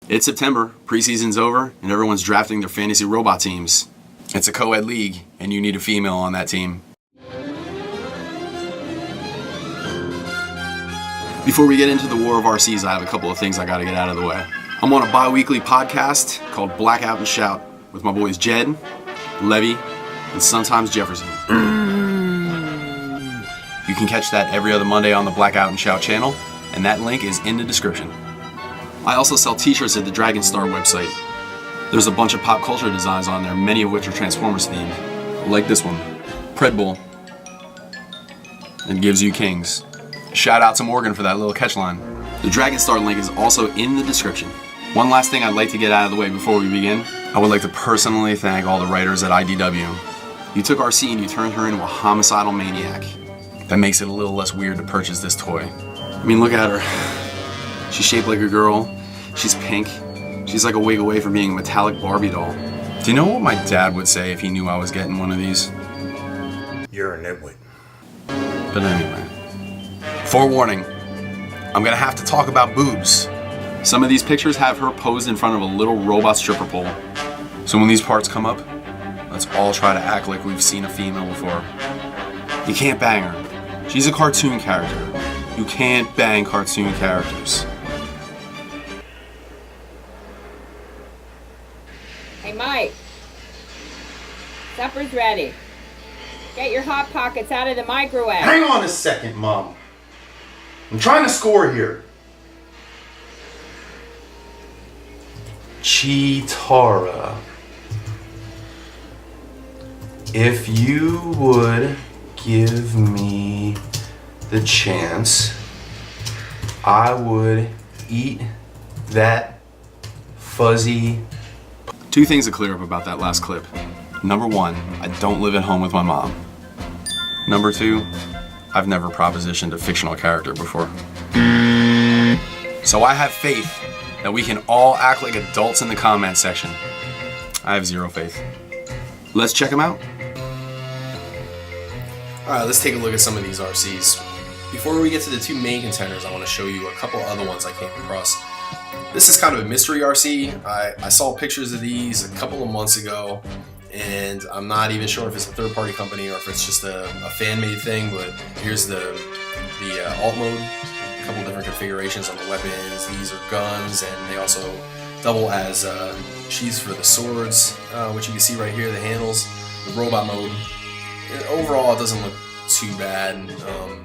It's September, preseason's over, and everyone's drafting their fantasy robot teams. It's a co-ed league, and you need a female on that team. Before we get into the war of Arcees, I have a couple of things I gotta get out of the way. I'm on a bi-weekly podcast called Blackout Shout with my boys Jed, Levy, and sometimes Jefferson. You can catch that every other Monday on the Blackout Shout channel, and that link is in the description. I also sell t-shirts at the Dragon Star website. There's a bunch of pop culture designs on there, many of which are Transformers themed. Like this one, Pred Bull. It gives you kings. Shout out to Morgan for that little catch line. The Dragon Star link is also in the description. One last thing I'd like to get out of the way before we begin. I would like to personally thank all the writers at IDW. You took Arcee and you turned her into a homicidal maniac. That makes it a little less weird to purchase this toy. I mean, look at her. She's shaped like a girl. She's pink. She's like a wig away from being a metallic Barbie doll. Do you know what my dad would say if he knew I was getting one of these? You're a nitwit. But anyway, forewarning, I'm gonna have to talk about boobs. Some of these pictures have her posed in front of a little robot stripper pole. So when these parts come up, let's all try to act like we've seen a female before. You can't bang her. She's a cartoon character. You can't bang cartoon characters. Hey Mike, supper's ready. Get your Hot Pockets out of the microwave. Hang on a second, Mom. I'm trying to score here. Cheetara. If you would give me the chance, I would eat that fuzzy. Two things to clear up about that last clip. Number one, I don't live at home with my mom. Number two, I've never propositioned a fictional character before. So I have faith that we can all act like adults in the comment section. I have zero faith. Let's check them out. Alright, let's take a look at some of these Arcees. Before we get to the two main contenders, I want to show you a couple other ones I came across. This is kind of a mystery Arcee. I saw pictures of these a couple of months ago, and I'm not even sure if it's a third-party company or if it's just a fan-made thing, but here's the alt mode, a couple different configurations on the weapons. These are guns, and they also double as sheaths for the swords, which you can see right here, the handles, the robot mode. And overall, it doesn't look too bad.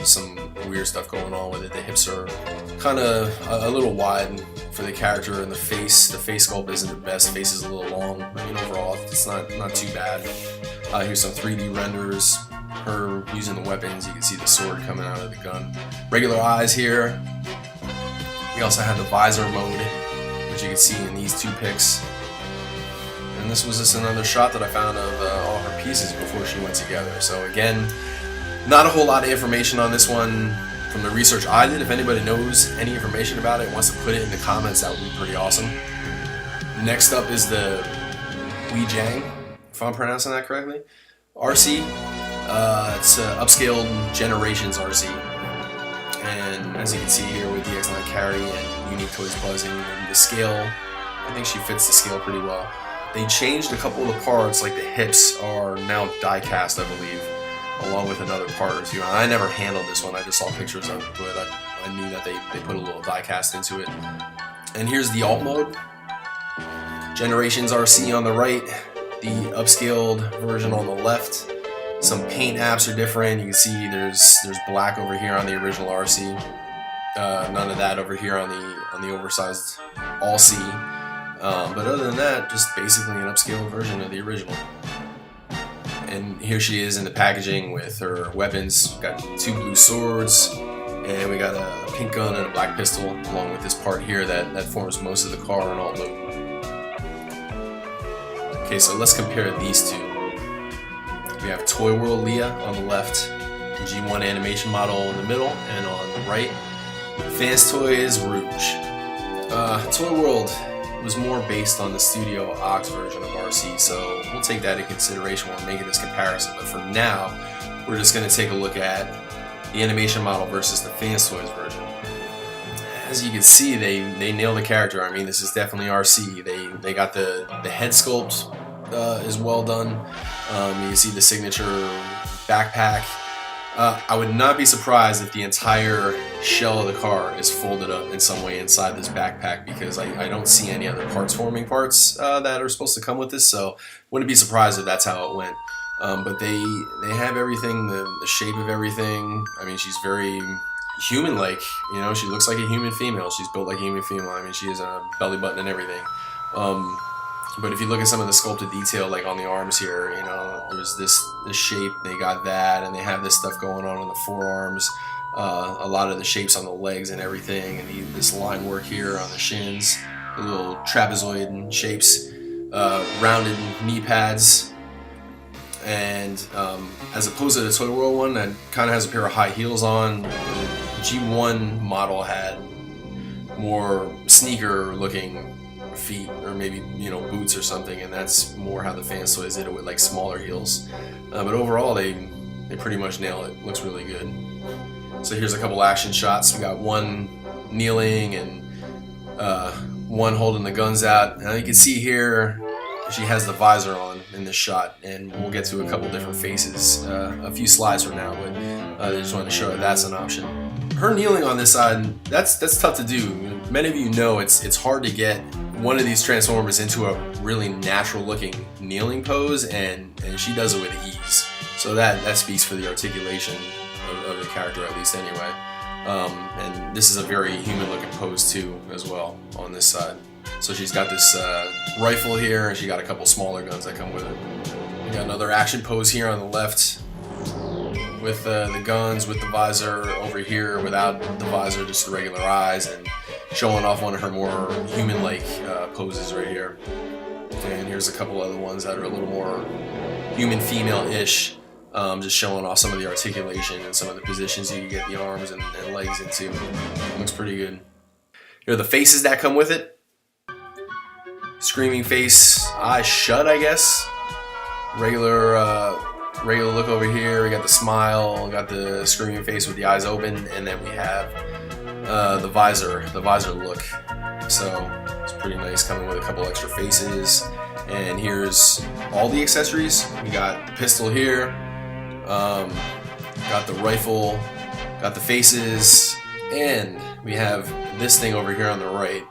Some weird stuff going on with it. The hips are kind of a little wide for the character, and the face sculpt isn't the best. Face is a little long. I mean, overall, it's not too bad. Here's some 3D renders. Her using the weapons. You can see the sword coming out of the gun. Regular eyes here. We also have the visor mode, which you can see in these two pics. And this was just another shot that I found of all her pieces before she went together. So again, not a whole lot of information on this one from the research I did. If anybody knows any information about it and wants to put it in the comments, that would be pretty awesome. Next up is the Wei Jiang, if I'm pronouncing that correctly. Arcee. It's an upscaled Generations Arcee. And as you can see here with the X9 carry and Unique Toys buzzing and the scale, I think she fits the scale pretty well. They changed a couple of the parts, like the hips are now die cast, I believe, along with another part or two. And I never handled this one, I just saw pictures of it, but I knew that they put a little die cast into it. And here's the alt mode. Generations Arcee on the right, the upscaled version on the left. Some paint apps are different. You can see there's black over here on the original Arcee. None of that over here on the oversized All-C. But other than that, just basically an upscaled version of the original. And here she is in the packaging with her weapons. We've got two blue swords, and we got a pink gun and a black pistol, along with this part here that forms most of the car in alt mode. Okay, so let's compare these two. We have Toyworld Leia on the left, G1 animation model in the middle, and on the right, FansToys Rouge. Toyworld was more based on the Studio Ox version of Arcee, so we'll take that into consideration when we're making this comparison. But for now, we're just going to take a look at the animation model versus the FansToys version. as you can see, they nail the character. I mean, this is definitely Arcee. They got the head sculpt is well done. You can see the signature backpack. I would not be surprised if the entire shell of the car is folded up in some way inside this backpack, because I don't see any other parts forming parts that are supposed to come with this, so wouldn't be surprised if that's how it went. But they have everything, the shape of everything. I mean, she's very human-like, you know, she looks like a human female. She's built like a human female. I mean, she has a belly button and everything. But if you look at some of the sculpted detail, like on the arms here, you know, there's this shape, they got that, and they have this stuff going on the forearms, a lot of the shapes on the legs and everything, and this line work here on the shins, the little trapezoid shapes, rounded knee pads, and as opposed to the Toyworld one that kind of has a pair of high heels on, the G1 model had more sneaker looking feet, or maybe, you know, boots or something, and that's more how the FansToys did it, with like smaller heels. But overall they pretty much nail it. Looks really good. So here's a couple action shots. We got one kneeling and one holding the guns out. Now you can see here she has the visor on in this shot, and we'll get to a couple different faces a few slides from now, but I just wanted to show that that's an option. Her kneeling on this side, that's tough to do. Many of you know it's hard to get one of these Transformers into a really natural looking kneeling pose, and she does it with ease. So that speaks for the articulation of the character, at least anyway. And this is a very human looking pose too, as well, on this side. So she's got this rifle here, and she got a couple smaller guns that come with it. We got another action pose here on the left with the guns, with the visor over here without the visor, just the regular eyes, and showing off one of her more human-like poses right here. And here's a couple other ones that are a little more human female-ish, just showing off some of the articulation and some of the positions you can get the arms and legs into. Looks pretty good. Here are the faces that come with it. Screaming face, eyes shut, I guess. Regular look over here. We got the smile, got the screaming face with the eyes open, and then we have the visor look. So it's pretty nice, coming with a couple extra faces. And here's all the accessories. We got the pistol here, got the rifle, got the faces, and we have this thing over here on the right,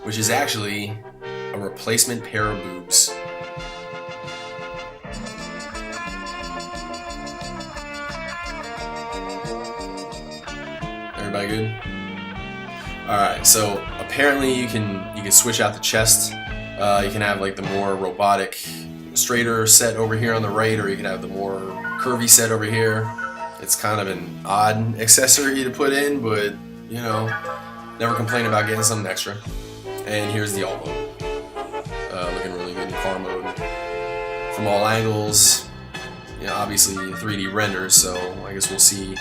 which is actually a replacement pair of boobs. Everybody good? Alright, so apparently you can switch out the chest. You can have like the more robotic, straighter set over here on the right, or you can have the more curvy set over here. It's kind of an odd accessory to put in, but you know, never complain about getting something extra. And here's the alt mode. Looking really good in car mode. From all angles, you know, obviously 3D renders, so I guess we'll see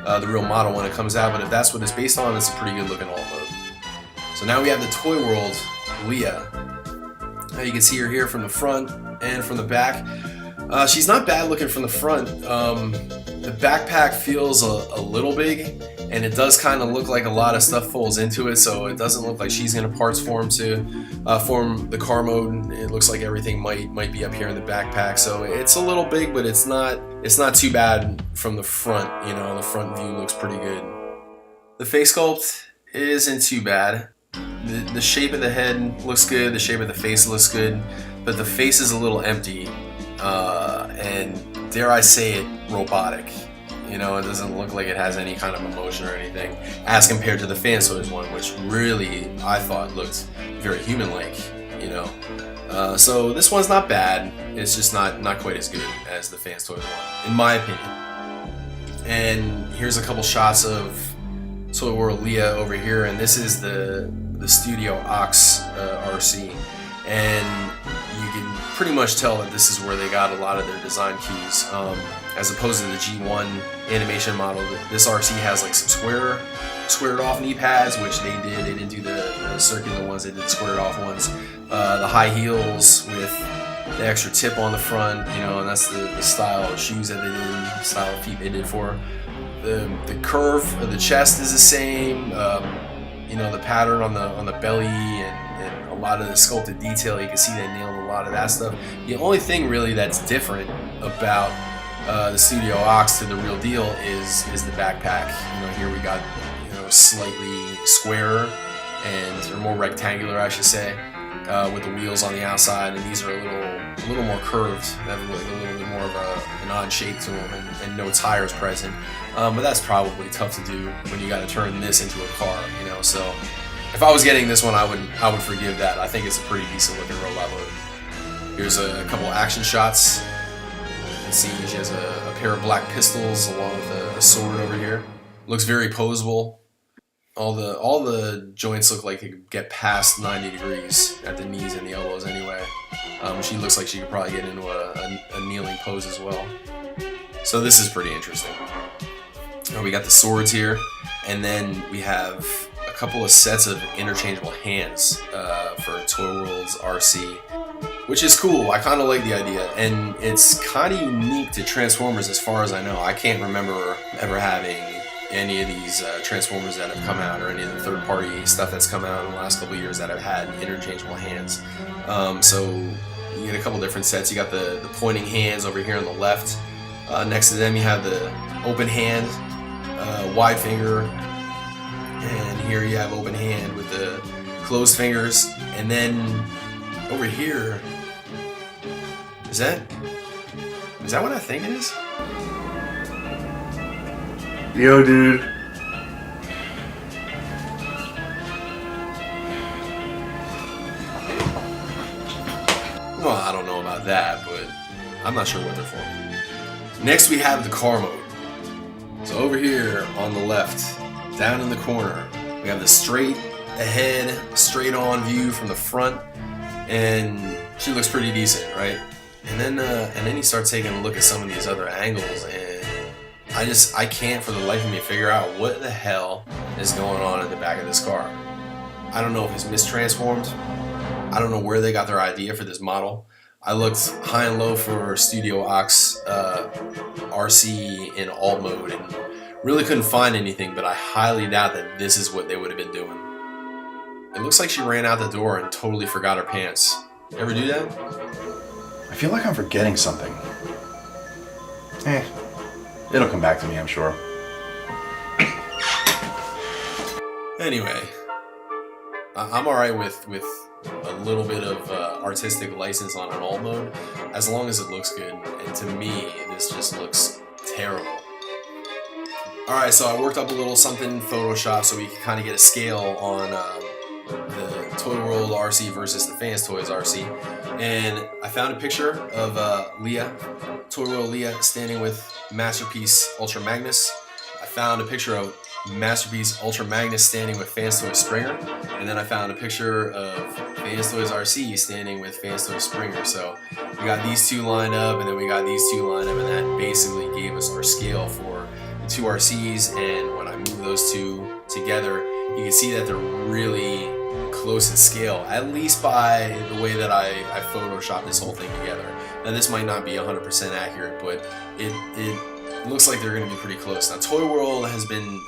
the real model when it comes out, but if that's what it's based on, it's a pretty good looking alt mode. So now we have the Toyworld Leia. Now you can see her here from the front and from the back. She's not bad looking from the front. The backpack feels a little big, and it does kind of look like a lot of stuff folds into it, so it doesn't look like she's gonna parts form to form the car mode. It looks like everything might be up here in the backpack, so it's a little big, but it's not too bad from the front. You know, the front view looks pretty good. The face sculpt isn't too bad. The shape of the head looks good, the shape of the face looks good, but the face is a little empty, and dare I say it, robotic. You know, it doesn't look like it has any kind of emotion or anything, as compared to the FansToys one, which really, I thought, looked very human-like, you know. So this one's not bad, it's just not quite as good as the FansToys one, in my opinion. And here's a couple shots of Toyworld Leia over here, and this is the Studio Ox Arcee, and you can pretty much tell that this is where they got a lot of their design cues, as opposed to the G1 animation model. This Arcee has like some squared off knee pads, which they didn't do the circular ones, they did the squared off ones. The high heels with the extra tip on the front, you know, and that's the style of shoes that they did, style of feet they did for. The curve of the chest is the same. you know, the pattern on the belly and a lot of the sculpted detail. You can see they nailed a lot of that stuff. The only thing really that's different about the Studio Ox to the real deal is the backpack. You know, here we got, you know, slightly squarer or more rectangular, I should say, with the wheels on the outside, and these are a little more curved. They have a little bit more of an odd shape to them, and no tires present. But that's probably tough to do when you got to turn this into a car, you know. So if I was getting this one, I would forgive that. I think it's a pretty decent looking robot load. Here's a couple action shots. You can see she has a pair of black pistols along with a sword over here. Looks very posable. All the joints look like they could get past 90 degrees at the knees and the elbows anyway. She looks like she could probably get into a kneeling pose as well. So this is pretty interesting. We got the swords here, and then we have a couple of sets of interchangeable hands for Toyworld's Arcee, which is cool. I kind of like the idea, and it's kind of unique to Transformers as far as I know. I can't remember ever having any of these Transformers that have come out, or any of the third-party stuff that's come out in the last couple of years that have had interchangeable hands. So you get a couple different sets. You got the pointing hands over here on the left. Next to them you have the open hand, wide finger, and here you have open hand with the closed fingers. And then over here, is that what I think it is? Yo, dude. Well, I don't know about that, but I'm not sure what they're for. Next we have the car mode. So over here on the left, down in the corner, we have the straight ahead, straight on view from the front, and she looks pretty decent, right? And then you start taking a look at some of these other angles, and I can't for the life of me figure out what the hell is going on in the back of this car. I don't know if it's mistransformed. I don't know where they got their idea for this model. I looked high and low for Studio Ox Arcee in alt mode and really couldn't find anything, but I highly doubt that this is what they would have been doing. It looks like she ran out the door and totally forgot her pants. You ever do that? I feel like I'm forgetting something. It'll come back to me, I'm sure. Anyway, I'm alright with a little bit of artistic license on an alt mode, as long as it looks good. And to me, this just looks terrible. Alright, so I worked up a little something in Photoshop so we can kind of get a scale on the Toyworld Arcee versus the FansToys Arcee. And I found a picture of Leia, Toyworld Leia, standing with Masterpiece Ultra Magnus. I found a picture of Masterpiece Ultra Magnus standing with FansToys Springer. And then I found a picture of FansToys Arcee standing with FansToys Springer. So we got these two lined up, and then we got these two lined up, and that basically gave us our scale for the two Arcees. And when I move those two together, you can see that they're really close in scale, at least by the way that I photoshopped this whole thing together. Now this might not be 100% accurate, but it looks like they're going to be pretty close. Now Toyworld has been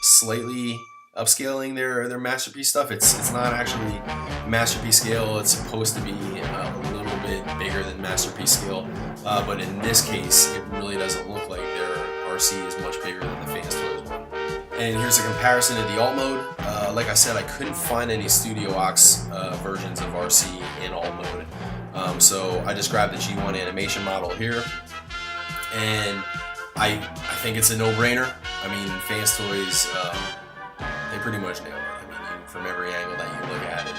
slightly upscaling their Masterpiece stuff. It's not actually Masterpiece scale. It's supposed to be a little bit bigger than Masterpiece scale, but in this case it really doesn't look like their Arcee is much bigger than the FansToys one. And here's a comparison of the alt mode. Like I said, I couldn't find any Studio Ox versions of Arcee in alt mode. So I just grabbed the G1 animation model here. And I think it's a no-brainer. I mean, FansToys, they pretty much nailed it. I mean, from every angle that you look at it.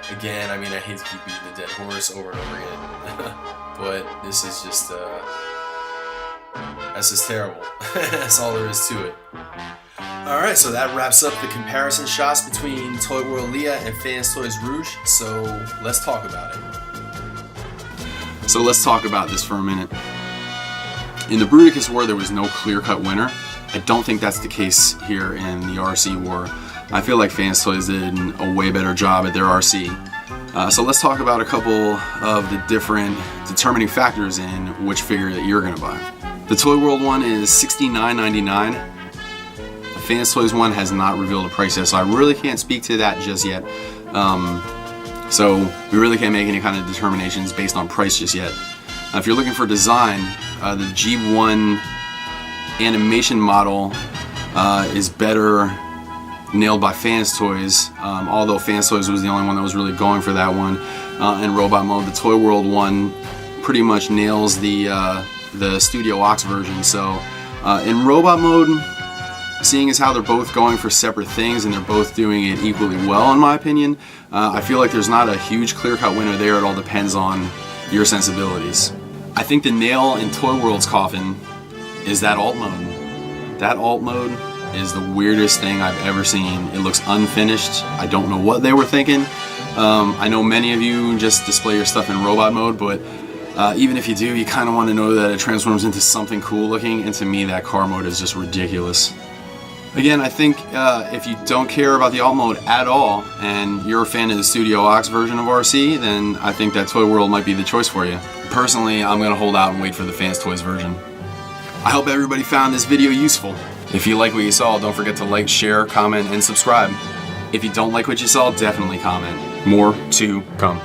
And again, I mean, I hate to keep beating the dead horse over and over again. But this is just, that's just terrible. That's all there is to it. Alright, so that wraps up the comparison shots between Toyworld Leia and FansToys Rouge, so let's talk about it. So let's talk about this for a minute. In the Bruticus War, there was no clear-cut winner. I don't think that's the case here in the Arcee War. I feel like FansToys did a way better job at their Arcee. So let's talk about a couple of the different determining factors in which figure that you're going to buy. The Toyworld one is $69.99. The FansToys one has not revealed a price yet, so I really can't speak to that just yet. So we really can't make any kind of determinations based on price just yet. If you're looking for design, the G1 animation model is better nailed by FansToys, although FansToys was the only one that was really going for that one. In robot mode, the Toyworld one pretty much nails the Studio Ox version. So in robot mode, seeing as how they're both going for separate things and they're both doing it equally well, in my opinion, I feel like there's not a huge clear-cut winner there. It all depends on your sensibilities. I think the nail in Toyworld's coffin is that alt mode. That alt mode is the weirdest thing I've ever seen. It looks unfinished. I don't know what they were thinking. I know many of you just display your stuff in robot mode, but even if you do, you kind of want to know that it transforms into something cool looking, and to me that car mode is just ridiculous. Again, I think if you don't care about the alt mode at all and you're a fan of the Studio Ox version of Arcee, then I think that Toyworld might be the choice for you. Personally, I'm going to hold out and wait for the FansToys version. I hope everybody found this video useful. If you like what you saw, don't forget to like, share, comment, and subscribe. If you don't like what you saw, definitely comment. More to come.